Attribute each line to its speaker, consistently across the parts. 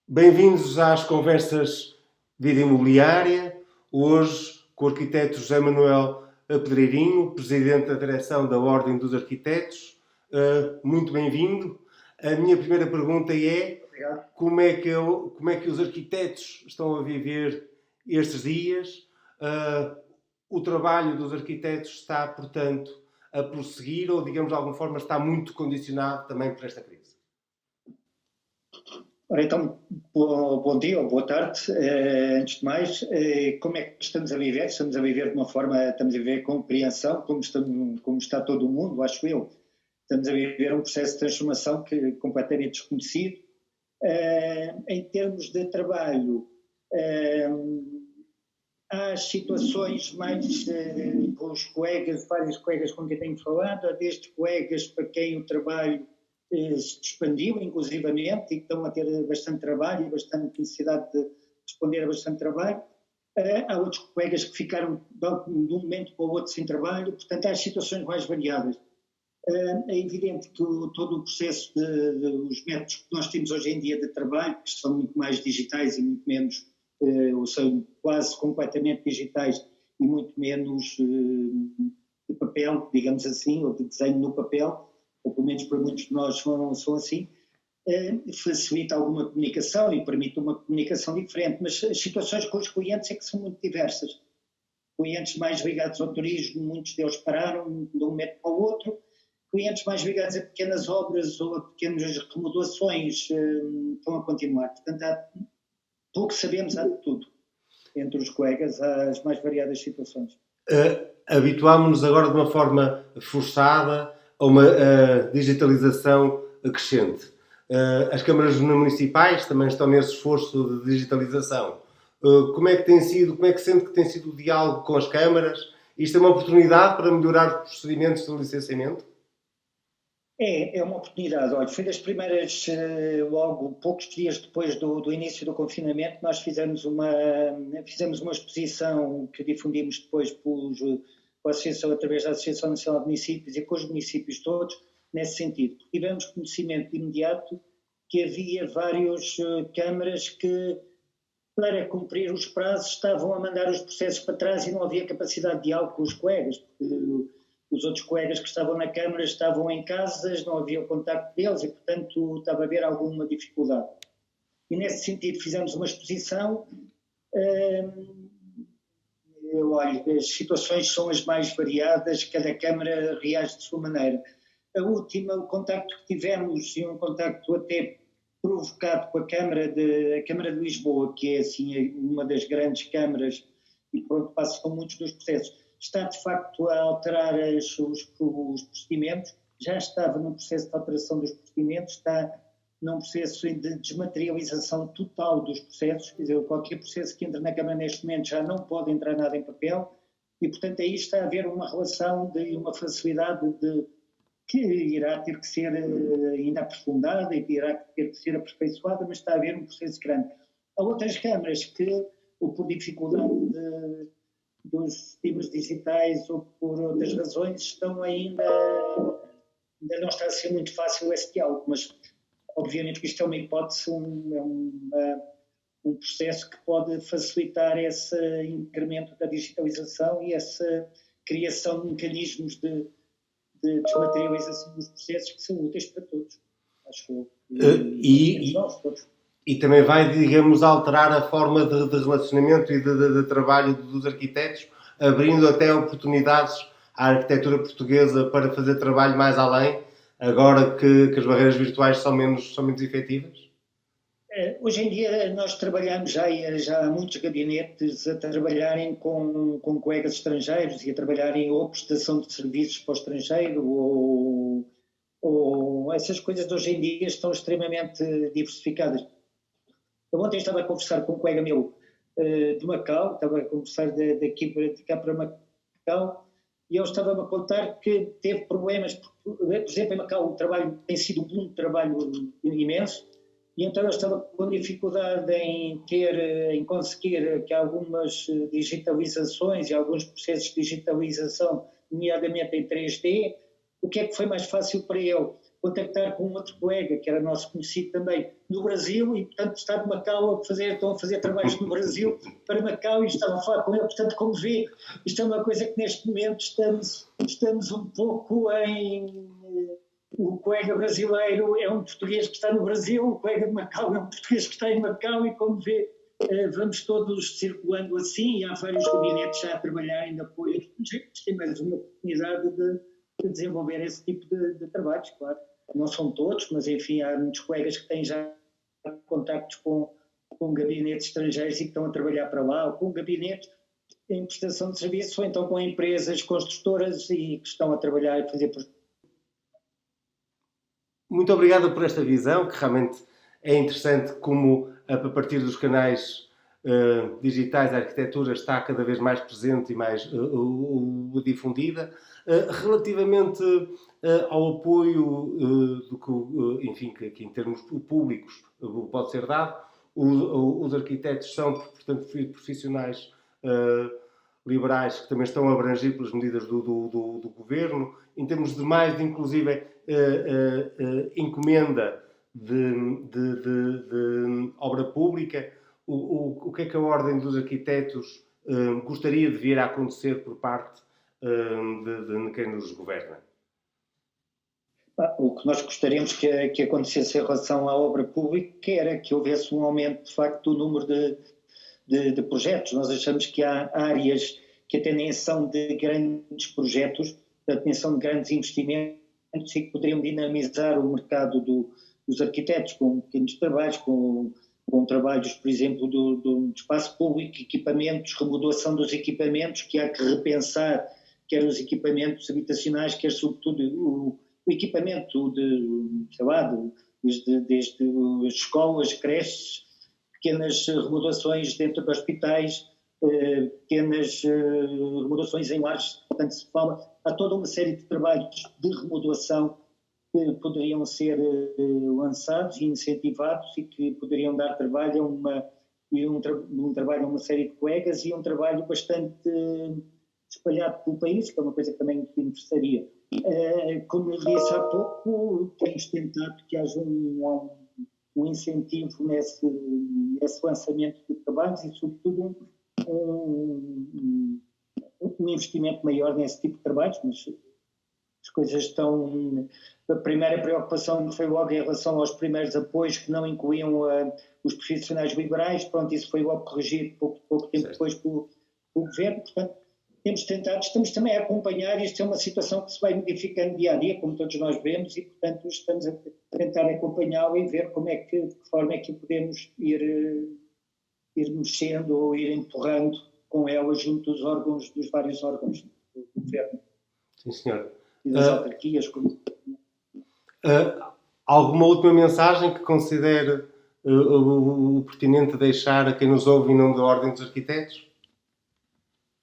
Speaker 1: Bem-vindos às conversas Vida Imobiliária, hoje com o arquiteto José Manuel Pedreirinho, presidente da direção da Ordem dos Arquitetos. Muito bem-vindo. A minha primeira pergunta é: como é que os arquitetos estão a viver estes dias? O trabalho dos arquitetos está, portanto, a prosseguir ou, digamos, de alguma forma, está muito condicionado também por esta crise?
Speaker 2: Ora, então, bom dia ou boa tarde. Antes de mais, como é que estamos a viver? Estamos a viver de uma forma, estamos a viver com compreensão, como está todo o mundo, acho eu. Estamos a viver um processo de transformação que é completamente desconhecido. Em termos de trabalho, há situações mais com os colegas, vários colegas com quem tenho falado, há desde colegas para quem o trabalho se expandiu, inclusivamente, e que estão a ter bastante trabalho e bastante necessidade de responder a bastante trabalho. Há outros colegas que ficaram de um momento para o outro sem trabalho, portanto, há situações mais variadas. É evidente que todo o processo os métodos que nós temos hoje em dia de trabalho, que são muito mais digitais e muito menos, ou são quase completamente digitais e muito menos de papel, digamos assim, ou de desenho no papel, ou pelo menos para muitos de nós são assim, facilita alguma comunicação e permite uma comunicação diferente, mas as situações com os clientes é que são muito diversas. Clientes mais ligados ao turismo, muitos deles pararam de um momento para o outro. Clientes mais ligados a pequenas obras ou a pequenas remodelações estão a continuar. Portanto, pouco sabemos, há de tudo. Entre os colegas, há as mais variadas situações.
Speaker 1: Habituámos-nos agora de uma forma forçada a uma digitalização crescente. As câmaras municipais também estão nesse esforço de digitalização. Como é que tem sido, como é que sente que tem sido o diálogo com as câmaras? Isto é uma oportunidade para melhorar os procedimentos de licenciamento?
Speaker 2: É uma oportunidade. Olha, foi das primeiras, logo poucos dias depois do início do confinamento, nós fizemos uma exposição que difundimos depois através da Associação Nacional de Municípios e com os municípios todos, nesse sentido. Tivemos conhecimento imediato que havia várias câmaras que, para cumprir os prazos, estavam a mandar os processos para trás e não havia capacidade de diálogo com os colegas, porque os outros colegas que estavam na Câmara estavam em casas, não havia o contacto deles e, portanto, estava a haver alguma dificuldade. E, nesse sentido, fizemos uma exposição. Olha, as situações são as mais variadas, cada Câmara reage de sua maneira. O contacto que tivemos, e um contacto até provocado com a Câmara de Lisboa, que é assim uma das grandes câmaras e pronto, passa com muitos dos processos, está de facto a alterar os procedimentos, já estava no processo de alteração dos procedimentos, está num processo de desmaterialização total dos processos, quer dizer, qualquer processo que entra na Câmara neste momento já não pode entrar nada em papel e, portanto, aí está a haver uma relação de uma facilidade que irá ter que ser ainda aprofundada e irá ter que ser aperfeiçoada, mas está a haver um processo grande. Há outras câmaras que, ou por dificuldade dos sistemas digitais ou por outras razões, estão ainda não está a ser muito fácil esse diálogo, mas obviamente que isto é uma hipótese, um processo que pode facilitar esse incremento da digitalização e essa criação de mecanismos de desmaterialização dos processos que são úteis para todos, acho eu.
Speaker 1: E também vai, digamos, alterar a forma de relacionamento e de trabalho dos arquitetos, abrindo até oportunidades à arquitetura portuguesa para fazer trabalho mais além, agora que as barreiras virtuais são menos efetivas?
Speaker 2: Hoje em dia nós trabalhamos, já há muitos gabinetes a trabalharem com colegas estrangeiros e a trabalharem ou prestação de serviços para o estrangeiro ou essas coisas de hoje em dia estão extremamente diversificadas. Eu ontem estava a conversar com um colega meu de Macau, estava a conversar de cá para Macau, e ele estava-me a contar que teve problemas, por exemplo, em Macau o trabalho tem sido um trabalho imenso, e então ele estava com dificuldade em conseguir que algumas digitalizações e alguns processos de digitalização, nomeadamente em 3D, o que é que foi mais fácil para ele? contactar com outro colega, que era nosso conhecido também, no Brasil, e portanto está de Macau estão a fazer trabalhos no Brasil para Macau, e estava a falar com ele. Portanto, como vê, isto é uma coisa que neste momento estamos um pouco em... O colega brasileiro é um português que está no Brasil, o colega de Macau é um português que está em Macau, e como vê, vamos todos circulando assim, e há vários gabinetes já a trabalhar em apoio a projetos. Tem mais uma oportunidade de desenvolver esse tipo de trabalhos, claro. Não são todos, mas enfim, há muitos colegas que têm já contactos com gabinetes estrangeiros e que estão a trabalhar para lá, ou com gabinetes em prestação de serviços, ou então com empresas construtoras e que estão a trabalhar e fazer projetos.
Speaker 1: Muito obrigado por esta visão, que realmente é interessante como, a partir dos canais digitais, a arquitetura está cada vez mais presente e mais difundida. Relativamente ao apoio enfim, que em termos públicos pode ser dado, os arquitetos são, portanto, profissionais liberais que também estão a abranger pelas medidas do governo. Em termos de mais, inclusive, encomenda de obra pública, o que é que a Ordem dos Arquitetos gostaria de vir a acontecer por parte de quem nos governa?
Speaker 2: O que nós gostaríamos que acontecesse em relação à obra pública era que houvesse um aumento, de facto, do número de projetos. Nós achamos que há áreas que até nem são de grandes projetos, nem são de grandes investimentos, e que poderiam dinamizar o mercado dos arquitetos com pequenos trabalhos, com trabalhos, por exemplo, do espaço público, equipamentos, remodelação dos equipamentos, que há que repensar, quer os equipamentos habitacionais, quer sobretudo o equipamento desde as escolas, creches, pequenas remodelações dentro de hospitais, pequenas remodelações em lares. Portanto, se fala, há toda uma série de trabalhos de remodelação que poderiam ser lançados e incentivados e que poderiam dar trabalho um trabalho a uma série de colegas e um trabalho bastante espalhado pelo país, que é uma coisa que também me interessaria. Como eu disse há pouco, temos tentado que haja um incentivo nesse lançamento de trabalhos e, sobretudo, um investimento maior nesse tipo de trabalhos, mas as coisas estão... A primeira preocupação foi logo em relação aos primeiros apoios que não incluíam os profissionais liberais. Pronto, isso foi logo corrigido pouco tempo depois pelo governo. Portanto, temos tentado, estamos também a acompanhar. Isto é uma situação que se vai modificando dia a dia, como todos nós vemos, e portanto estamos a tentar acompanhá-la e ver de que forma é que podemos ir mexendo ou ir empurrando com ela junto dos vários órgãos do governo.
Speaker 1: Sim, senhor.
Speaker 2: E das autarquias.
Speaker 1: Alguma última mensagem que considere pertinente deixar a quem nos ouve em nome da Ordem dos Arquitetos?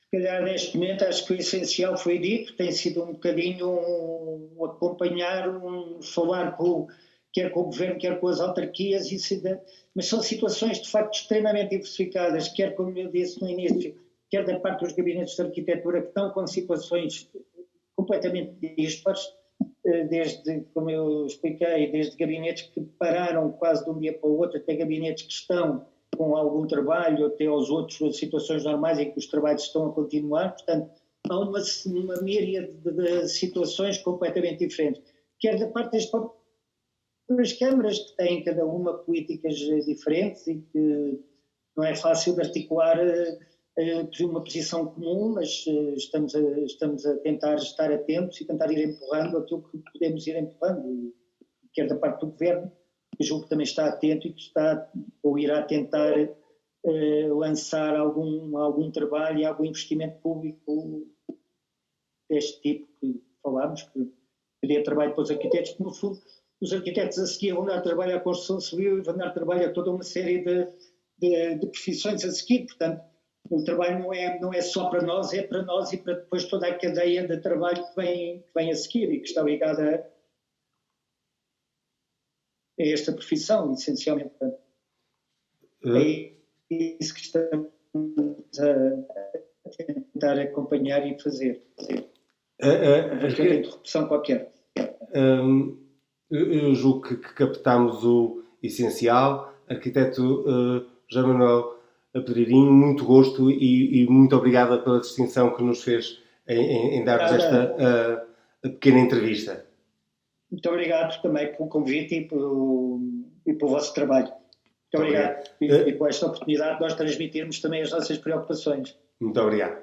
Speaker 2: Se calhar neste momento acho que o essencial foi dito, tem sido um bocadinho acompanhar, falar quer com o governo, quer com as autarquias, mas são situações de facto extremamente diversificadas, quer, como eu disse no início, quer da parte dos gabinetes de arquitetura que estão com situações completamente dispares, desde, como eu expliquei, desde gabinetes que pararam quase de um dia para o outro, até gabinetes que estão com algum trabalho, até aos outros, as situações normais em que os trabalhos estão a continuar. Portanto, há uma míriade de situações completamente diferentes. Quer da parte das câmaras, que têm cada uma políticas diferentes e que não é fácil de articular uma posição comum, mas estamos a tentar estar atentos e tentar ir empurrando aquilo que podemos ir empurrando. Quer da parte do governo, que julgo que também está atento e que está ou irá tentar lançar algum trabalho e algum investimento público deste tipo que falámos, que dê trabalho para os arquitetos, que no fundo os arquitetos a seguir vão dar trabalho à construção civil e vão dar trabalho a toda uma série de profissões a seguir. Portanto, o trabalho não é só para nós, é para nós e para depois toda a cadeia de trabalho que vem a seguir e que está ligada a esta profissão, essencialmente. É isso que estamos a tentar acompanhar e fazer. Não tem interrupção qualquer.
Speaker 1: Eu julgo que captamos o essencial. Arquiteto José Manuel Pedreirinho, muito gosto e muito obrigada pela distinção que nos fez em dar-nos esta pequena entrevista.
Speaker 2: Muito obrigado também pelo convite e pelo vosso trabalho. Muito obrigado. E por esta oportunidade de nós transmitirmos também as nossas preocupações.
Speaker 1: Muito obrigado.